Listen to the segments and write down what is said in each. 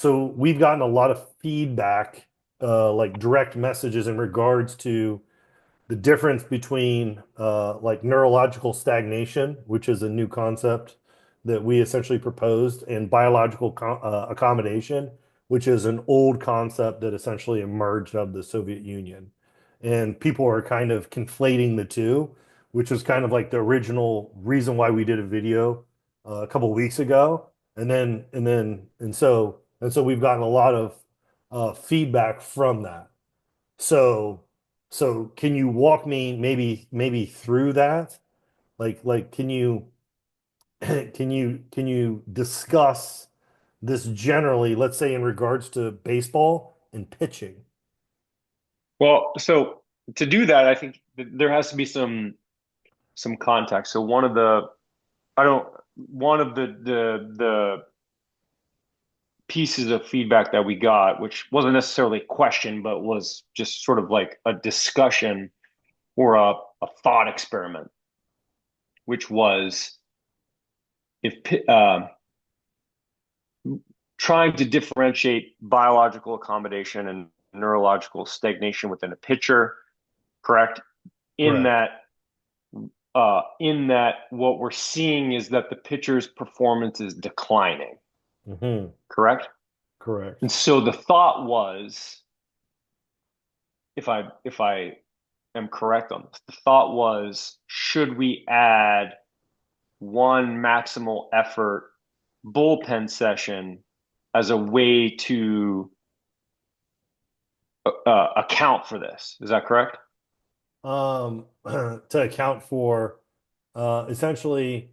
So we've gotten a lot of feedback, like direct messages in regards to the difference between like neurological stagnation, which is a new concept that we essentially proposed, and biological accommodation, which is an old concept that essentially emerged out of the Soviet Union. And people are kind of conflating the two, which was kind of like the original reason why we did a video a couple of weeks ago. And so we've gotten a lot of feedback from that. So, so can you walk me maybe through that? Like can you can you discuss this generally, let's say in regards to baseball and pitching? Well, so to do that, I think there has to be some context. So I don't one of the pieces of feedback that we got, which wasn't necessarily a question, but was just sort of like a discussion or a thought experiment, which was if trying to differentiate biological accommodation and neurological stagnation within a pitcher, correct? In Correct. that what we're seeing is that the pitcher's performance is declining, Hmm. correct? Correct. And so the thought was, if I am correct on this, the thought was, should we add one maximal effort bullpen session as a way to account for this? Is that correct? To account for essentially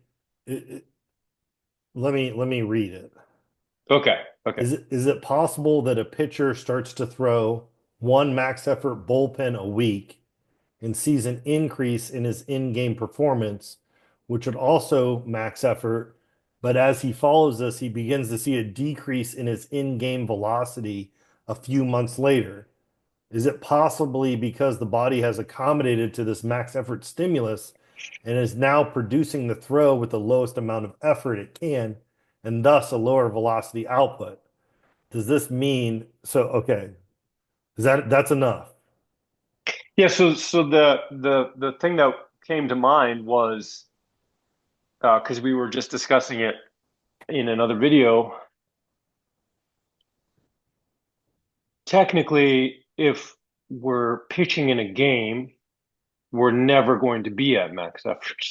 let me read it. Okay. Okay. Is it possible that a pitcher starts to throw one max effort bullpen a week and sees an increase in his in-game performance, which would also max effort, but as he follows this, he begins to see a decrease in his in-game velocity a few months later? Is it possibly because the body has accommodated to this max effort stimulus and is now producing the throw with the lowest amount of effort it can, and thus a lower velocity output? Does this mean so? Okay, is that's enough? Yeah. So the thing that came to mind was because we were just discussing it in another video. Technically, if we're pitching in a game, we're never going to be at max effort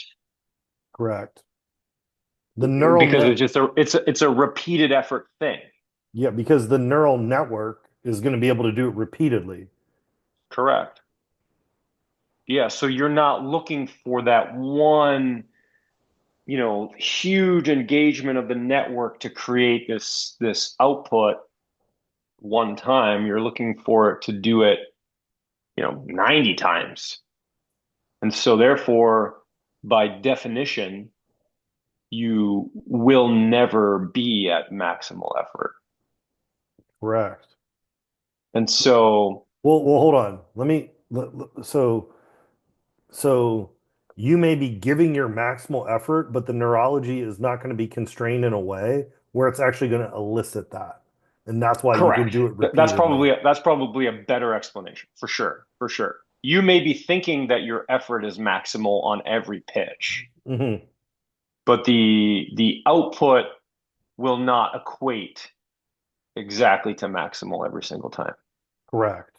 Correct. The neural because net, it's a repeated effort thing. yeah, because the neural network is going to be able to do it repeatedly. Correct. Yeah. So you're not looking for that one, huge engagement of the network to create this output one time. You're looking for it to do it, 90 times. And so therefore, by definition, you will never be at maximal effort. Correct. And so, Well, hold on. So you may be giving your maximal effort, but the neurology is not going to be constrained in a way where it's actually going to elicit that. And that's why you can correct. do it That's repeatedly. probably a better explanation for sure, for sure. You may be thinking that your effort is maximal on every pitch, Hmm. but the output will not equate exactly to maximal every single time. Correct.